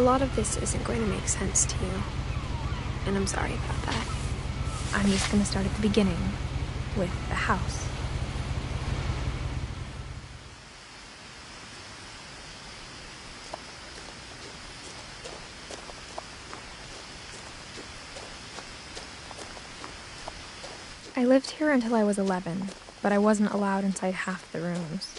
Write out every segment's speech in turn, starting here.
A lot of this isn't going to make sense to you, and I'm sorry about that. I'm just going to start at the beginning, with the house. I lived here until I was 11, but I wasn't allowed inside half the rooms.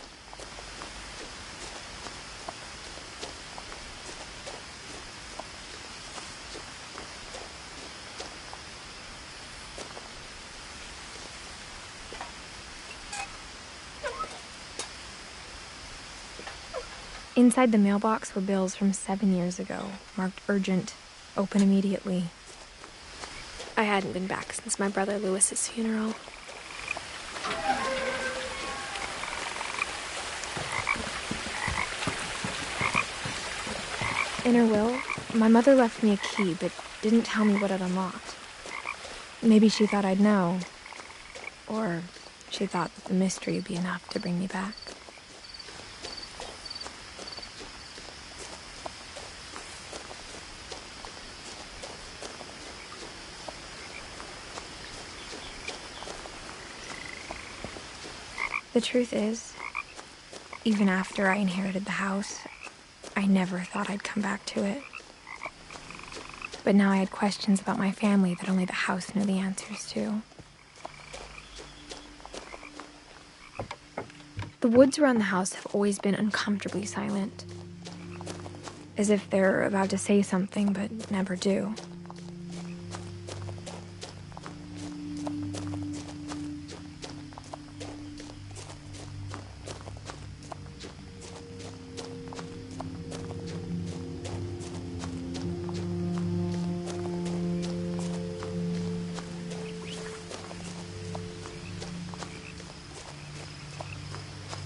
Inside the mailbox were bills from 7 years ago, marked urgent, open immediately. I hadn't been back since my brother Lewis's funeral. In her will, my mother left me a key, but didn't tell me what it unlocked. Maybe she thought I'd know, or she thought that the mystery would be enough to bring me back. The truth is, even after I inherited the house, I never thought I'd come back to it. But now I had questions about my family that only the house knew the answers to. The woods around the house have always been uncomfortably silent, as if they're about to say something but never do.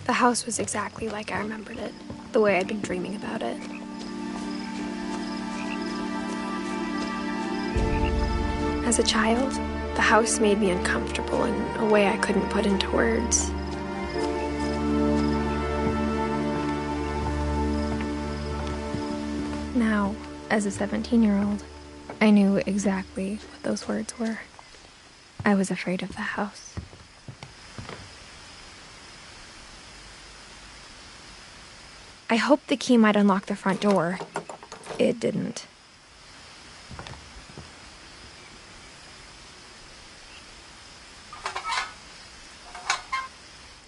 The house was exactly like I remembered it, the way I'd been dreaming about it. As a child, the house made me uncomfortable in a way I couldn't put into words. Now, as a 17-year-old, I knew exactly what those words were. I was afraid of the house. I hoped the key might unlock the front door. It didn't.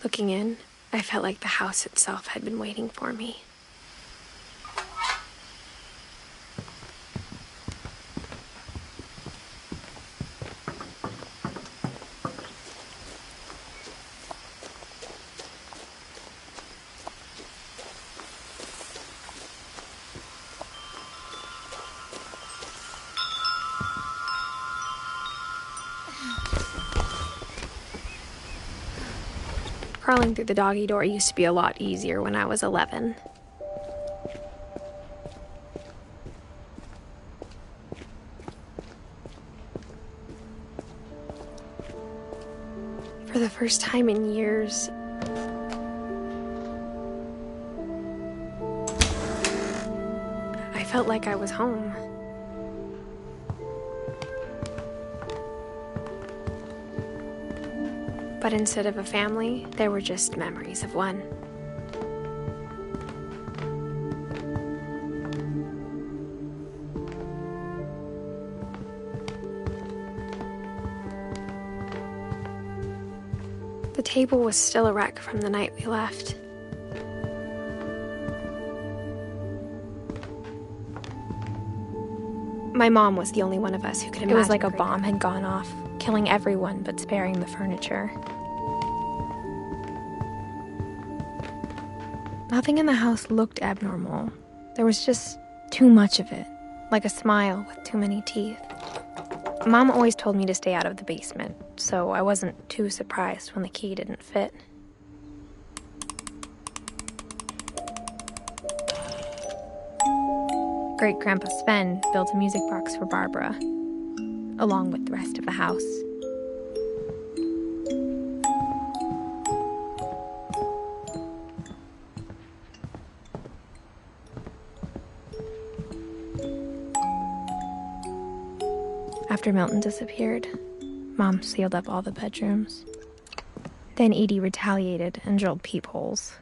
Looking in, I felt like the house itself had been waiting for me. Crawling through the doggy door used to be a lot easier when I was 11. For the first time in years, I felt like I was home. But instead of a family, there were just memories of one. The table was still a wreck from the night we left. My mom was the only one of us who could imagine. It was like a bomb had gone off, killing everyone but sparing the furniture. Nothing in the house looked abnormal. There was just too much of it, like a smile with too many teeth. Mom always told me to stay out of the basement, so I wasn't too surprised when the key didn't fit. Great-Grandpa Sven built a music box for Barbara, along with the rest of the house. After Milton disappeared, Mom sealed up all the bedrooms. Then Edie retaliated and drilled peepholes.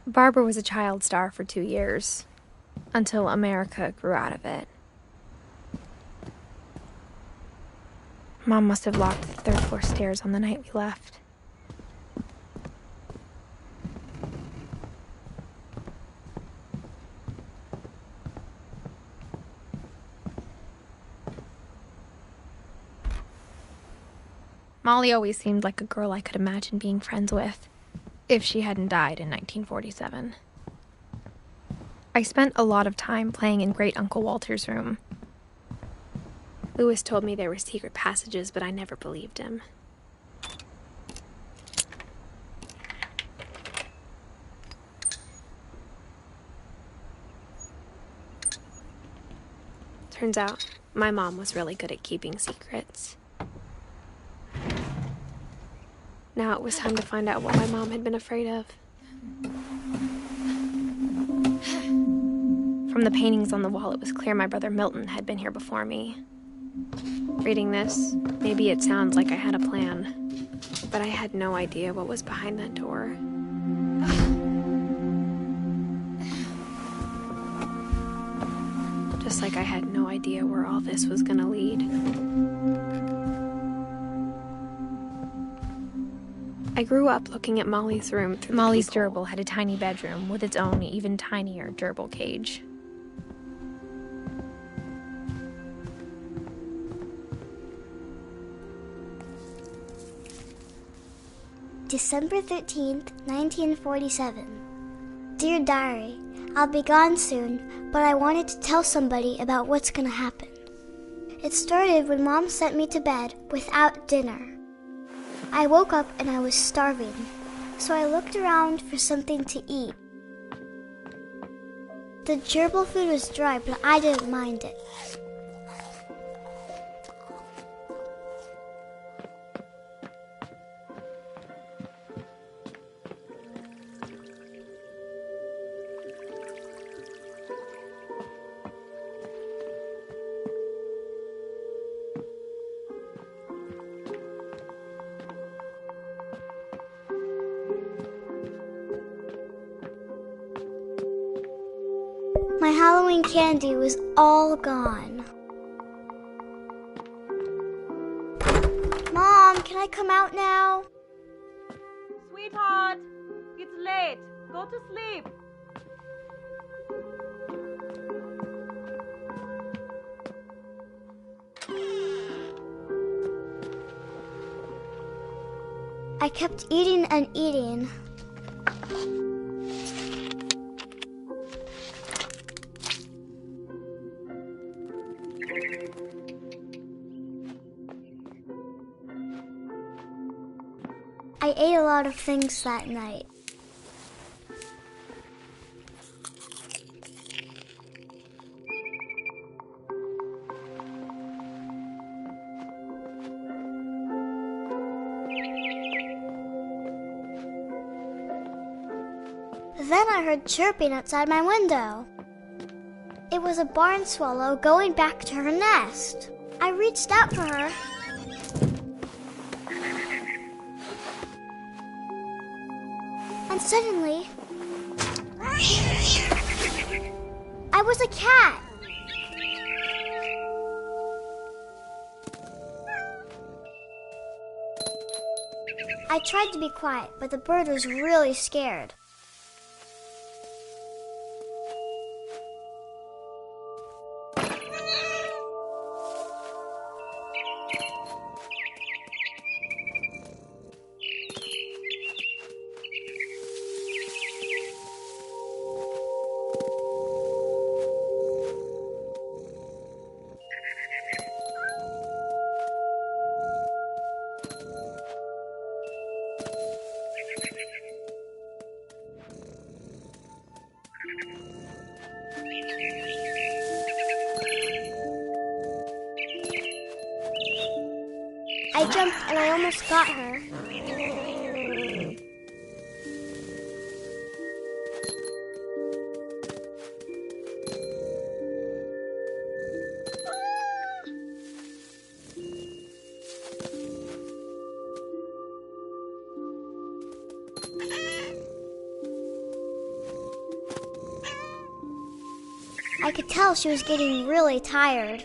Barbara was a child star for 2 years, until America grew out of it. Mom must have locked the third-floor stairs on the night we left. Molly always seemed like a girl I could imagine being friends with, if she hadn't died in 1947. I spent a lot of time playing in Great Uncle Walter's room. Louis told me there were secret passages, but I never believed him. Turns out, my mom was really good at keeping secrets. Now it was time to find out what my mom had been afraid of. From the paintings on the wall, it was clear my brother Milton had been here before me. Reading this, maybe it sounds like I had a plan, but I had no idea what was behind that door. Just like I had no idea where all this was gonna lead. I grew up looking at Molly's room through Molly's gerbil had a tiny bedroom with its own even tinier gerbil cage. December 13th, 1947. Dear Diary, I'll be gone soon, but I wanted to tell somebody about what's gonna happen. It started when Mom sent me to bed without dinner. I woke up and I was starving, so I looked around for something to eat. The gerbil food was dry, but I didn't mind it. My Halloween candy was all gone. Mom, can I come out now? Sweetheart, it's late. Go to sleep. I kept eating and eating. I ate a lot of things that night. Then I heard chirping outside my window. It was a barn swallow going back to her nest. I reached out for her. And suddenly, I was a cat. I tried to be quiet, but the bird was really scared. I jumped and I almost got her. I could tell she was getting really tired.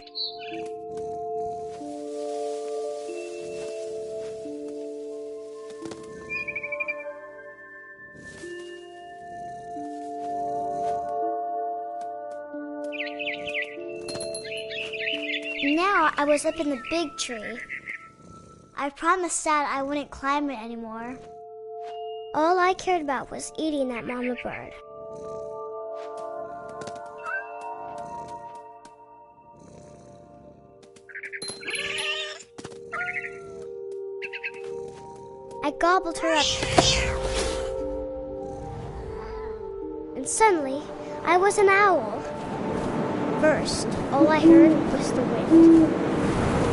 Now I was up in the big tree. I promised Dad I wouldn't climb it anymore. All I cared about was eating that mama bird. I gobbled her up. And suddenly, I was an owl. First, all I heard was the wind.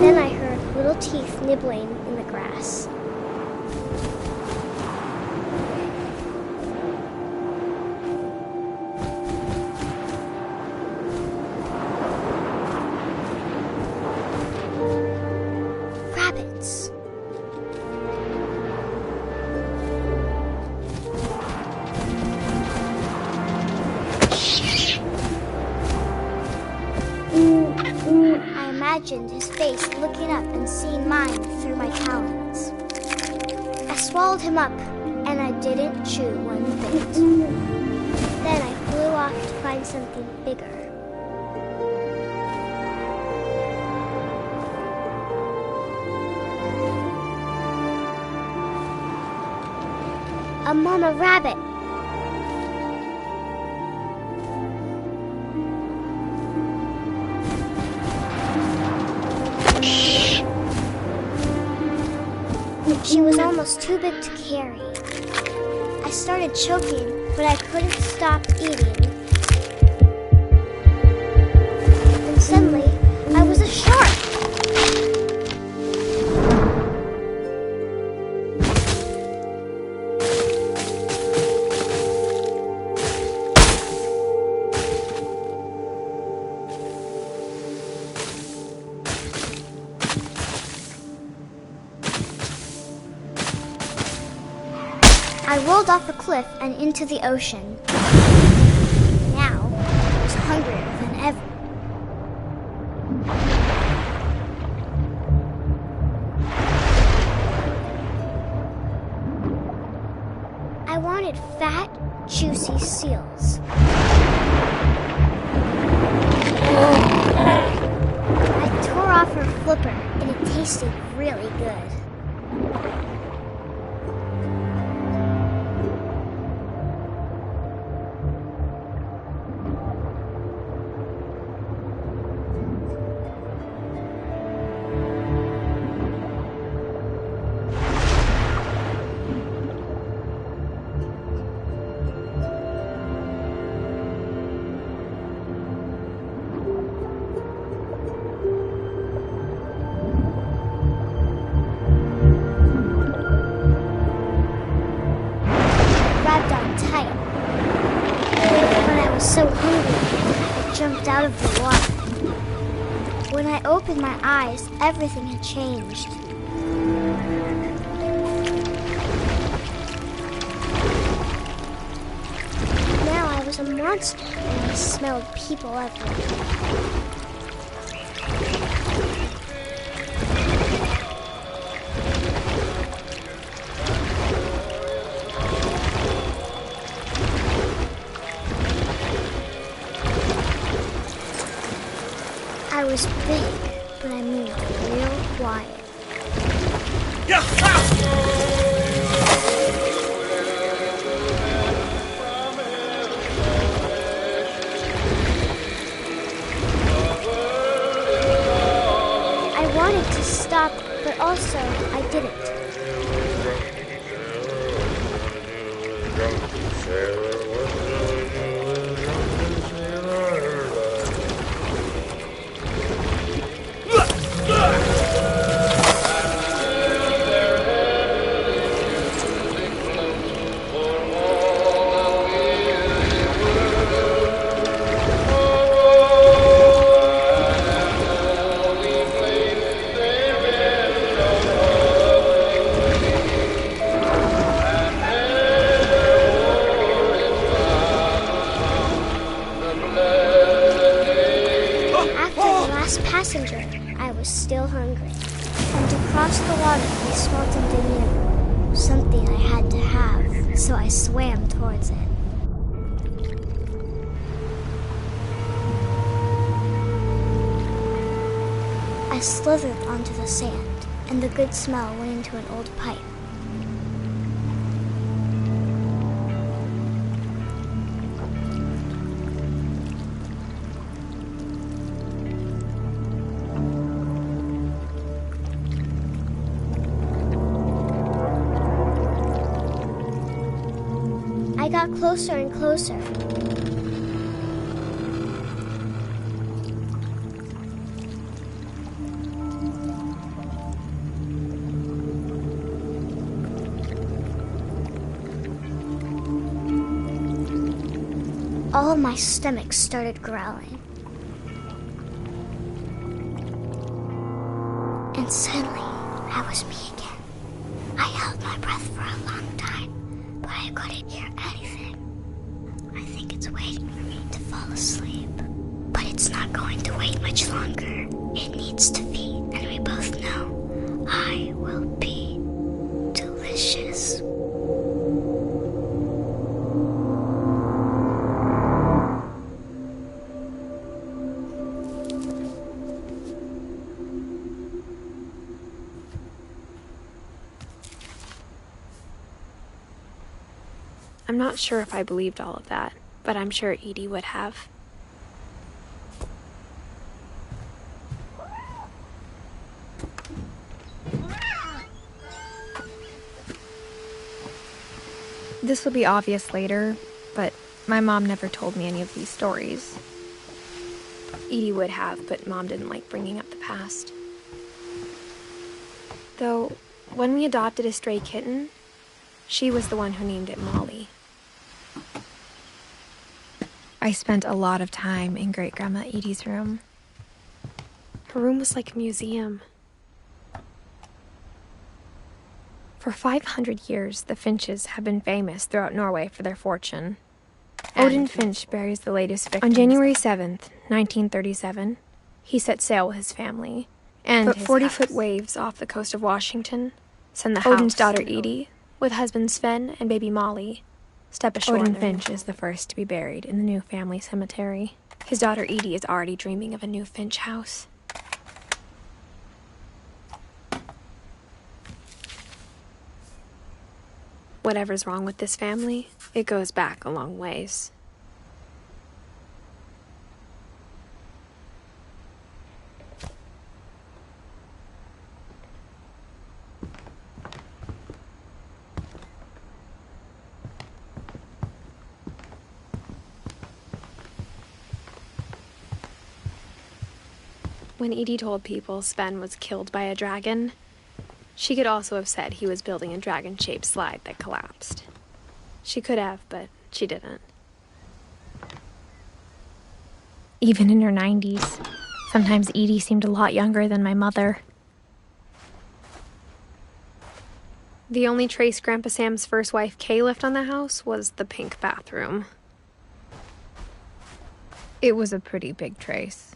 Then I heard little teeth nibbling in the grass. Rabbits. I imagined his face looking up and seeing mine through my talons. I swallowed him up, and I didn't chew one bit. Then I flew off to find something bigger. A mama rabbit. She was almost too big to carry. I started choking, but I couldn't stop eating. And suddenly, I was a shark. I rolled off a cliff and into the ocean. Now, I was hungrier than ever. I wanted fat, juicy seals. I tore off her flipper, and it tasted really good. So hungry, I jumped out of the water. When I opened my eyes, everything had changed. Now I was a monster, and I smelled people everywhere. I was big, but I moved real quiet. I wanted to stop, but also I didn't. smelled something new, something I had to have, so I swam towards it. I slithered onto the sand, and the good smell went into an old pipe. I got closer and closer. All of my stomach started growling. And suddenly, I was me again. I held my breath for a long time, but I couldn't hear anything. I think it's waiting for me to fall asleep. But it's not going to wait much longer. It needs to feed, and we both know I will be delicious. I'm not sure if I believed all of that, but I'm sure Edie would have. This will be obvious later, but my mom never told me any of these stories. Edie would have, but Mom didn't like bringing up the past. Though, when we adopted a stray kitten, she was the one who named it Molly. I spent a lot of time in Great-Grandma Edie's room. Her room was like a museum. For 500 years, the Finches have been famous throughout Norway for their fortune. Odin Finch buries the latest victims. On January 7th, 1937, he set sail with his family, and put 40-foot waves off the coast of Washington, send the Odin's daughter Edie, with husband Sven and baby Molly, step ashore. Odin Finch is the first to be buried in the new family cemetery. His daughter Edie is already dreaming of a new Finch house. Whatever's wrong with this family, it goes back a long ways. When Edie told people Sven was killed by a dragon, she could also have said he was building a dragon-shaped slide that collapsed. She could have, but she didn't. Even in her 90s, sometimes Edie seemed a lot younger than my mother. The only trace Grandpa Sam's first wife, Kay, left on the house was the pink bathroom. It was a pretty big trace.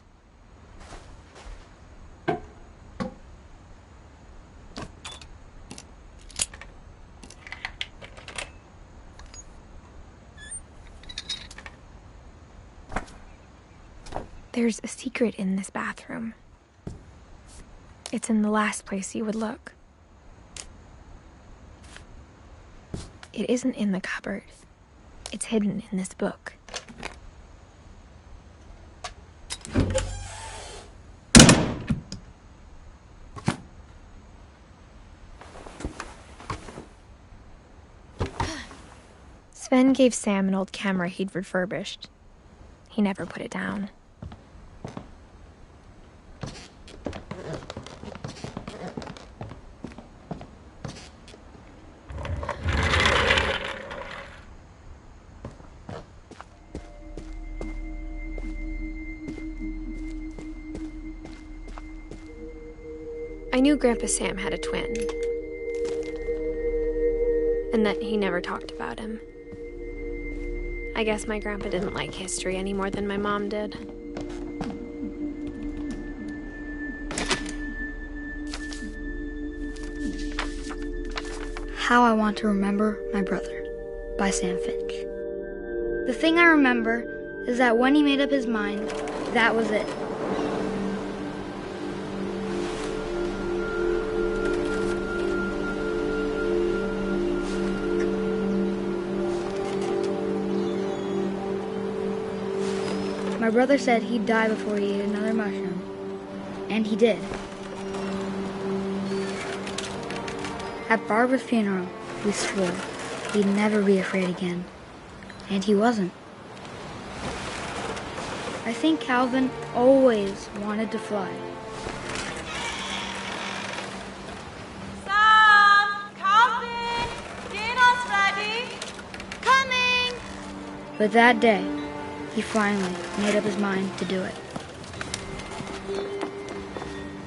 There's a secret in this bathroom. It's in the last place you would look. It isn't in the cupboard. It's hidden in this book. Sven gave Sam an old camera he'd refurbished. He never put it down. I knew Grandpa Sam had a twin, and that he never talked about him. I guess my grandpa didn't like history any more than my mom did. How I Want to Remember My Brother by Sam Finch. The thing I remember is that when he made up his mind, that was it. My brother said he'd die before he ate another mushroom, and he did. At Barbara's funeral, we swore he'd never be afraid again, and he wasn't. I think Calvin always wanted to fly. Sam! Calvin! Dinner's ready! Coming! But that day, he finally made up his mind to do it.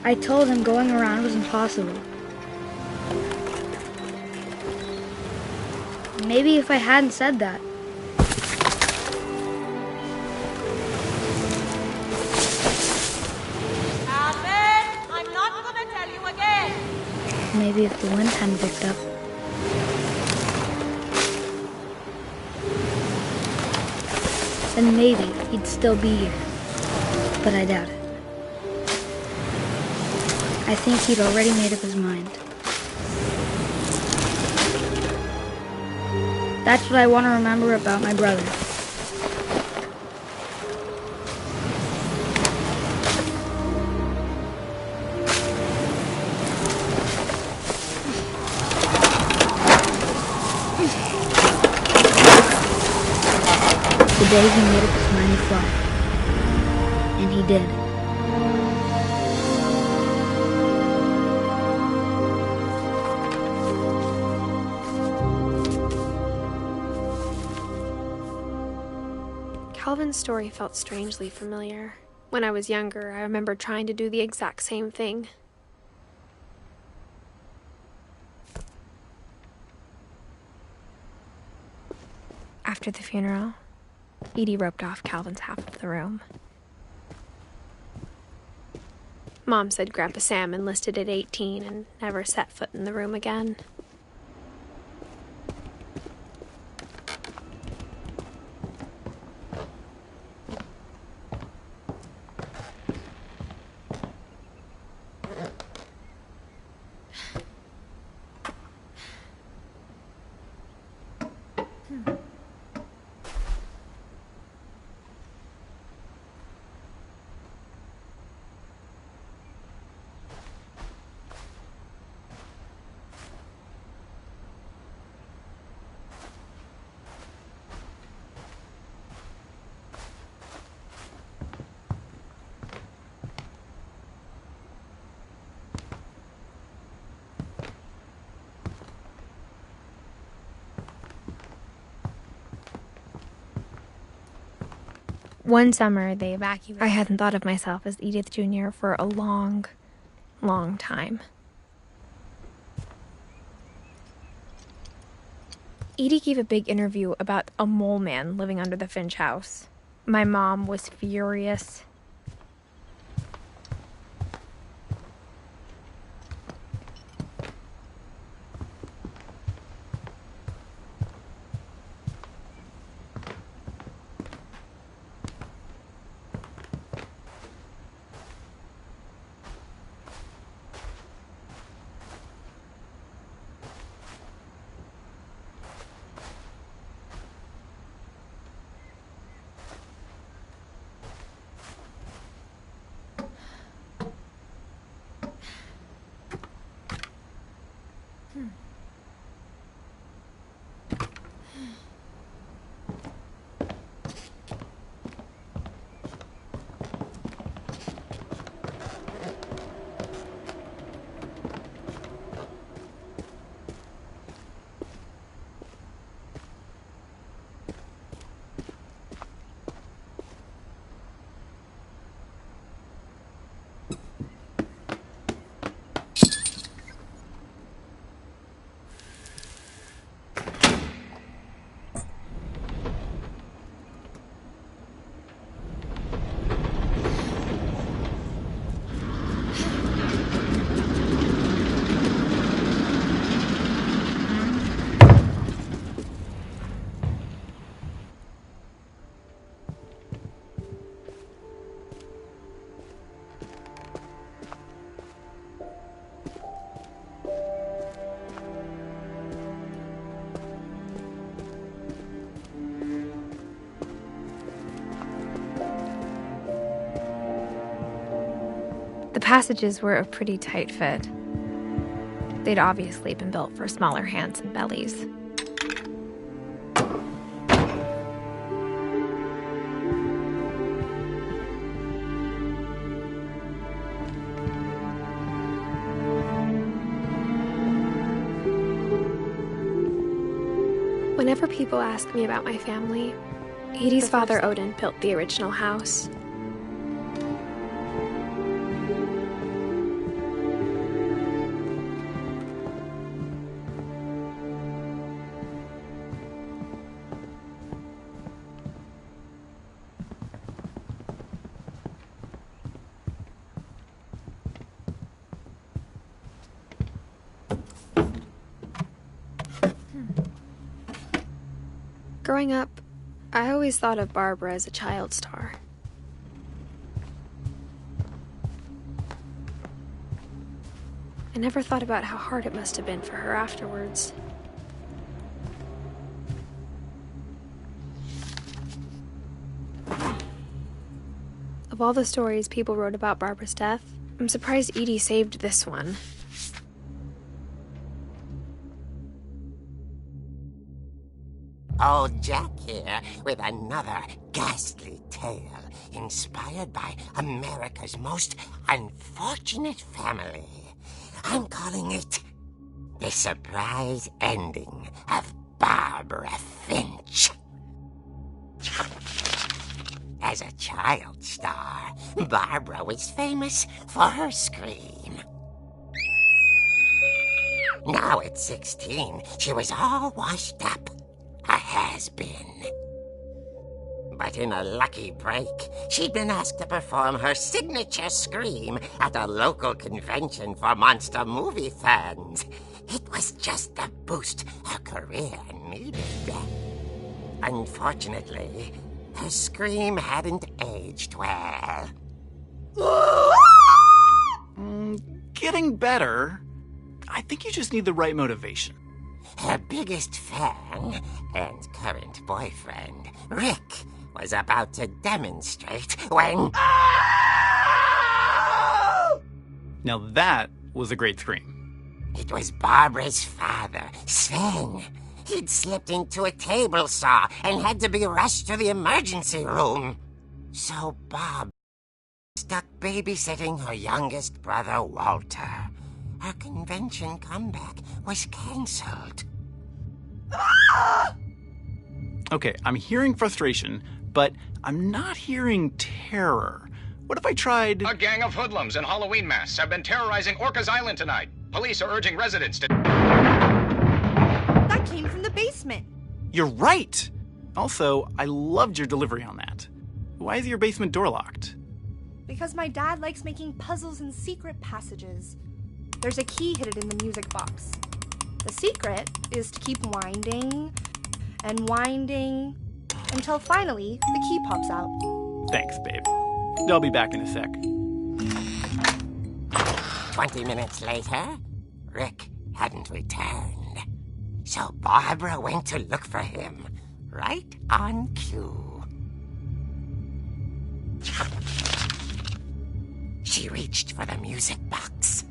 I told him going around was impossible. Maybe if I hadn't said that. Calvin! I'm not gonna tell you again! Maybe if the wind hadn't picked up. Then maybe he'd still be here. But I doubt it. I think he'd already made up his mind. That's what I want to remember about my brother. The day he made up his mind to fly. And he did. Calvin's story felt strangely familiar. When I was younger, I remember trying to do the exact same thing. After the funeral, Edie roped off Calvin's half of the room. Mom said Grandpa Sam enlisted at 18 and never set foot in the room again. One summer, they evacuated. I hadn't thought of myself as Edith Jr. for a long, long time. Edie gave a big interview about a mole man living under the Finch house. My mom was furious. passages were a pretty tight fit. They'd obviously been built for smaller hands and bellies. Whenever people ask me about my family, Edie's father Odin built the original house. Growing up, I always thought of Barbara as a child star. I never thought about how hard it must have been for her afterwards. Of all the stories people wrote about Barbara's death, I'm surprised Edie saved this one. Old Jack here with another ghastly tale inspired by America's most unfortunate family. I'm calling it The Surprise Ending of Barbara Finch. As a child star, Barbara was famous for her scream. Now at 16, she was all washed up. A has-been. But in a lucky break, she'd been asked to perform her signature scream at a local convention for monster movie fans. It was just the boost her career needed. Unfortunately, her scream hadn't aged well. Getting better. I think you just need the right motivation. Her biggest fan and current boyfriend, Rick, was about to demonstrate when... Now that was a great scream. It was Barbara's father, Sven. He'd slipped into a table saw and had to be rushed to the emergency room. So Bob stuck babysitting her youngest brother, Walter. Her convention comeback was cancelled. Okay, I'm hearing frustration, but I'm not hearing terror. What if I tried... A gang of hoodlums in Halloween masks have been terrorizing Orcas Island tonight. Police are urging residents to... That came from the basement. You're right! Also, I loved your delivery on that. Why is your basement door locked? Because my dad likes making puzzles and secret passages. There's a key hidden in the music box. The secret is to keep winding and winding until finally the key pops out. Thanks, babe. I'll be back in a sec. 20 minutes later, Rick hadn't returned. So Barbara went to look for him, right on cue. She reached for the music box.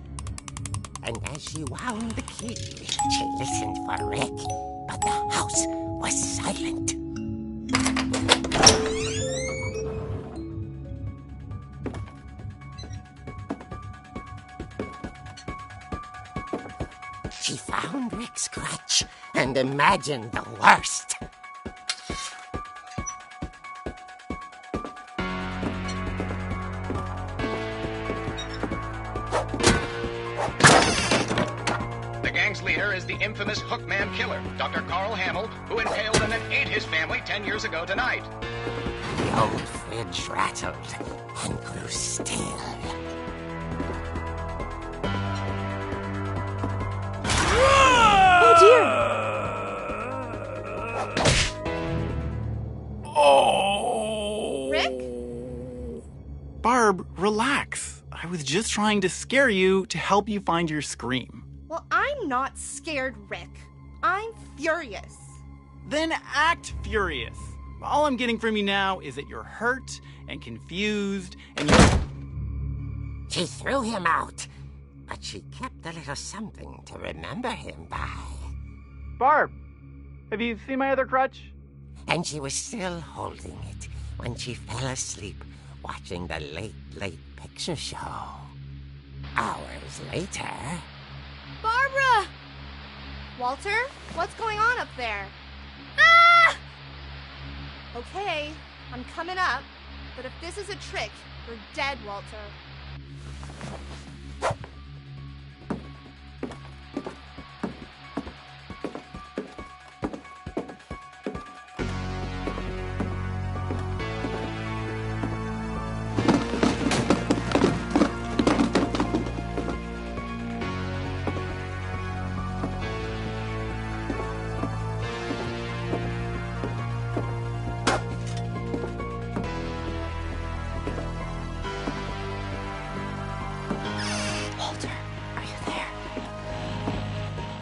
And as she wound the key, she listened for Rick, but the house was silent. She found Rick's crutch and imagined the worst. Leader is the infamous Hookman killer, Dr. Carl Hamill, who impaled and then ate his family 10 years ago tonight. The old fridge rattled and grew still. Oh dear! Oh! Rick? Barb, relax. I was just trying to scare you to help you find your scream. Well, I'm not scared, Rick. I'm furious. Then act furious. All I'm getting from you now is that you're hurt and confused and you're... She threw him out, but she kept a little something to remember him by. Barb, have you seen my other crutch? And she was still holding it when she fell asleep watching the late picture show. Hours later... Barbara! Walter, what's going on up there? Ah! Okay, I'm coming up, but if this is a trick, you're dead, Walter.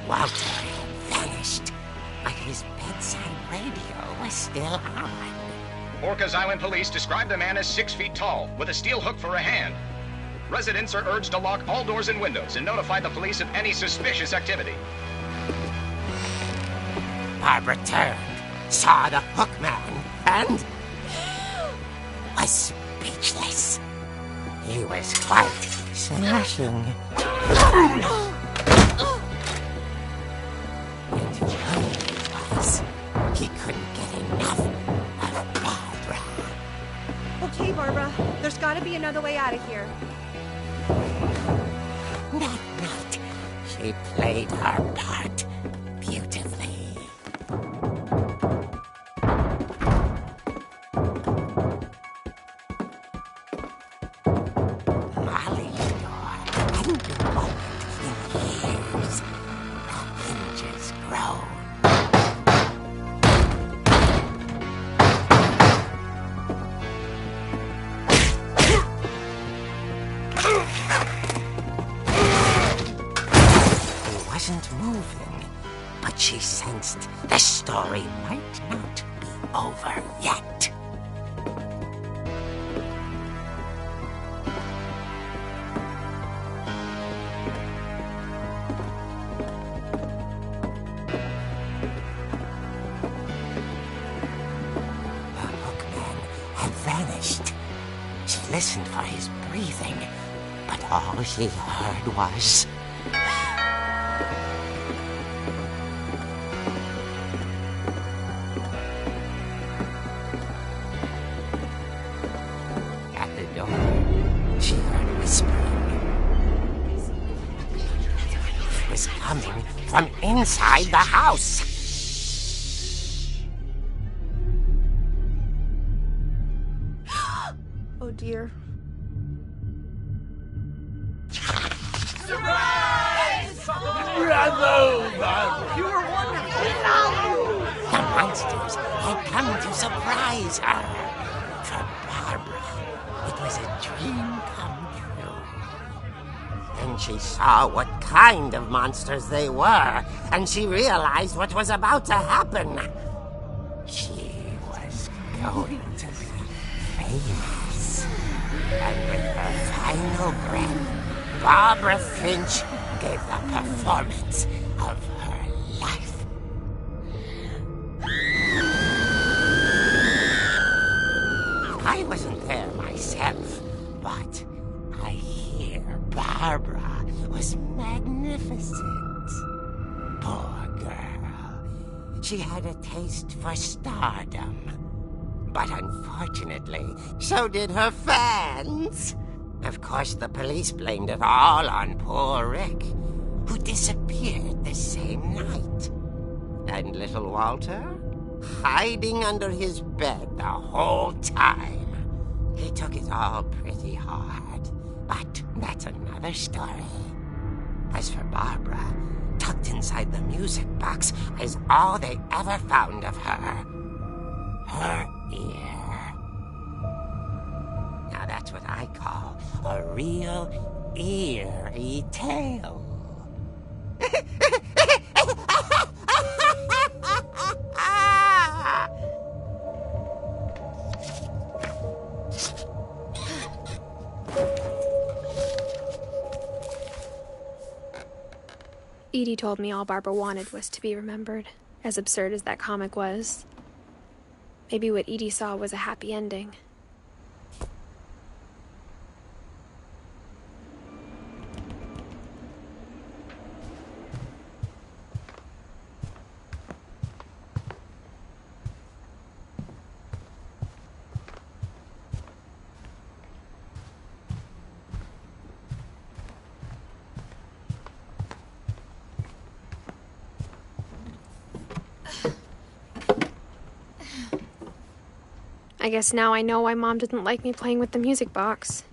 Walter had vanished, but his bedside radio was still on. Orcas Island police describe the man as 6 feet tall, with a steel hook for a hand. Residents are urged to lock all doors and windows and notify the police of any suspicious activity. Barbara turned, saw the hook man, and was speechless. He was quite smashing. He couldn't get enough of Barbara. Okay, Barbara, there's gotta be another way out of here. That night, she played her part beautifully. Molly's door hadn't been opened in years. The hinges groaned. Moving, but she sensed the story might not be over yet. The hookman had vanished. She listened for his breathing, but all she heard was... She heard whispering. It was coming from inside the house. Oh dear. Surprise! Bravo, Barbara! You were wonderful. The monsters had come to surprise her. For Barbara, it was a dream come true. Then she saw what kind of monsters they were, and she realized what was about to happen. She was going to be famous. And with her final breath, Barbara Finch gave the performance of her life. I wasn't there myself, but I hear Barbara was magnificent. Poor girl. She had a taste for stardom. But unfortunately, so did her fans. Of course, the police blamed it all on poor Rick, who disappeared the same night. And little Walter? Hiding under his bed the whole time. He took it all pretty hard, but that's another story. As for Barbara, tucked inside the music box is all they ever found of her. Her ear. Now that's what I call a real eerie tale. Edie told me all Barbara wanted was to be remembered, as absurd as that comic was. Maybe what Edie saw was a happy ending. I guess now I know why Mom didn't like me playing with the music box.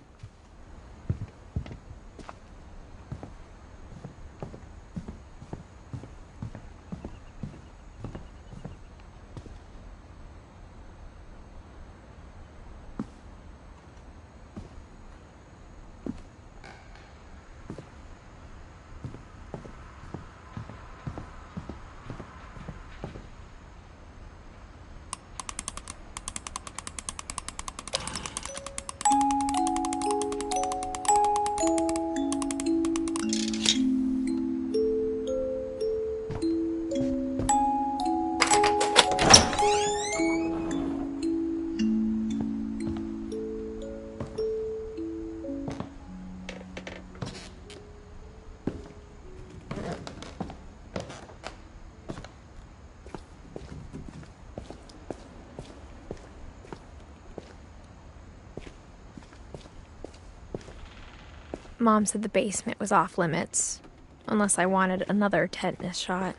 Mom said the basement was off limits, unless I wanted another tetanus shot.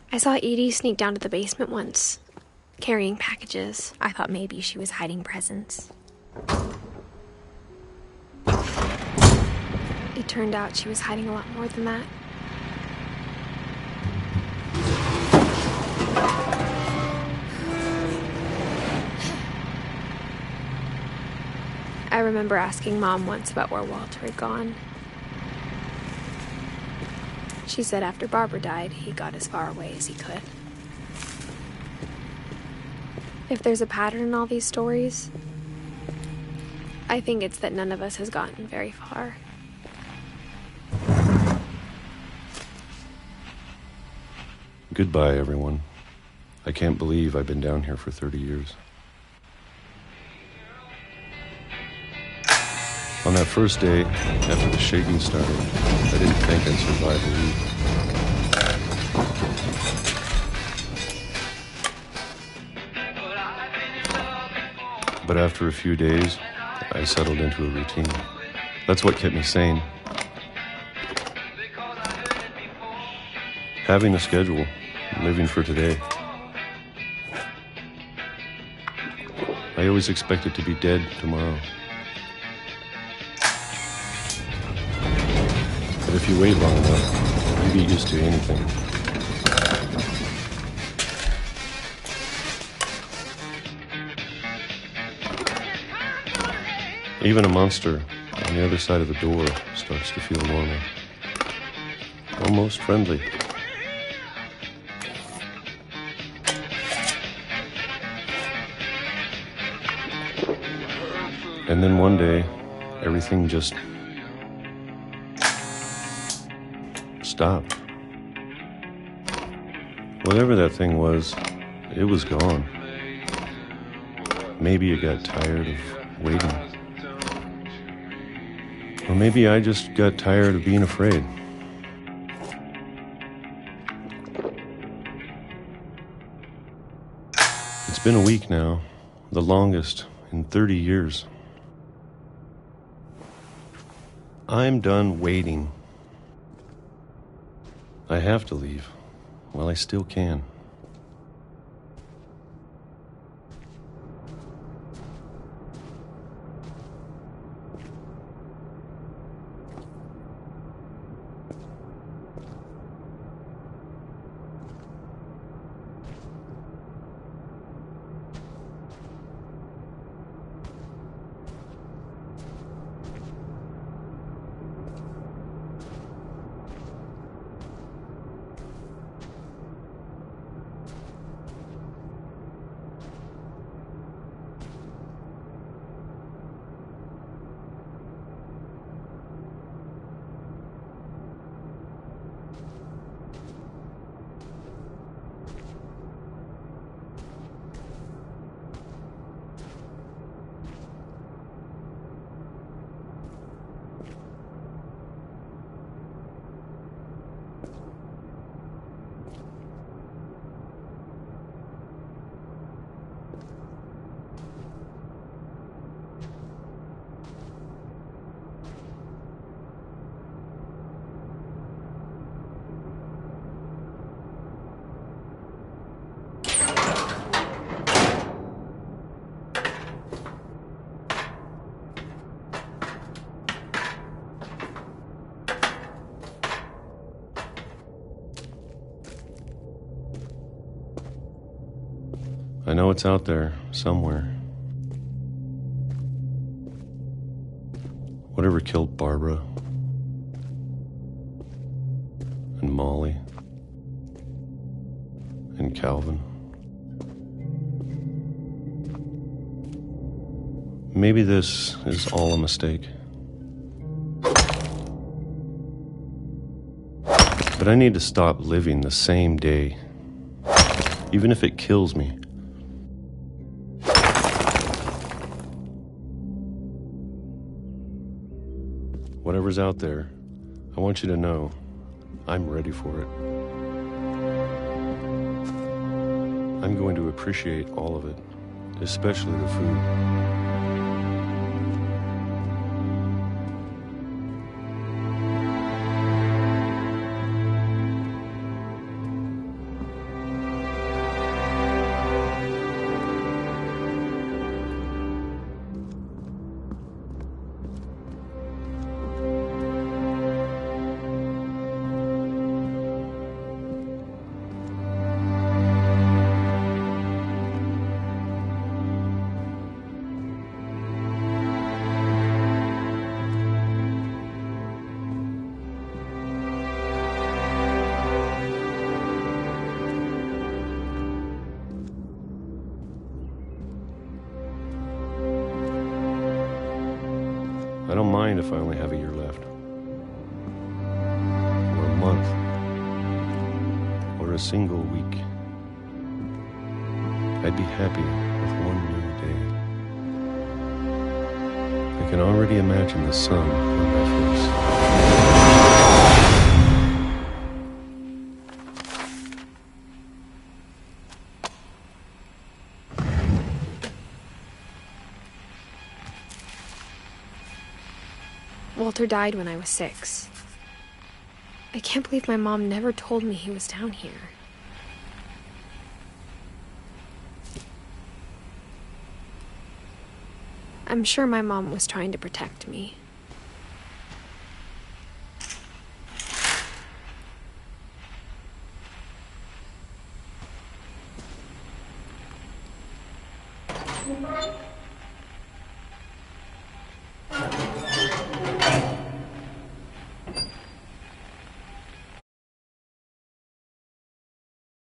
I saw Edie sneak down to the basement once, carrying packages. I thought maybe she was hiding presents. It turned out she was hiding a lot more than that. I remember asking Mom once about where Walter had gone. She said after Barbara died, he got as far away as he could. If there's a pattern in all these stories, I think it's that none of us has gotten very far. Goodbye, everyone. I can't believe I've been down here for 30 years. On that first day, after the shaking started, I didn't think I'd survive a week. But after a few days, I settled into a routine. That's what kept me sane. Having a schedule, living for today. I always expected to be dead tomorrow. But if you wait long enough, you get used to anything. Even a monster on the other side of the door starts to feel normal. Almost friendly. And then one day, everything just stopped. Whatever that thing was, it was gone. Maybe it got tired of waiting. Or maybe I just got tired of being afraid. It's been a week now, the longest in 30 years. I'm done waiting. I have to leave while I still can. I know it's out there, somewhere. Whatever killed Barbara and Molly and Calvin. Maybe this is all a mistake. But I need to stop living the same day, even if it kills me. Whatever's out there, I want you to know I'm ready for it. I'm going to appreciate all of it, especially the food. I don't mind if I only have a year left, or a month, or a single week. I'd be happy with one new day. I can already imagine the sun on my face. Walter died when I was 6. I can't believe my mom never told me he was down here. I'm sure my mom was trying to protect me.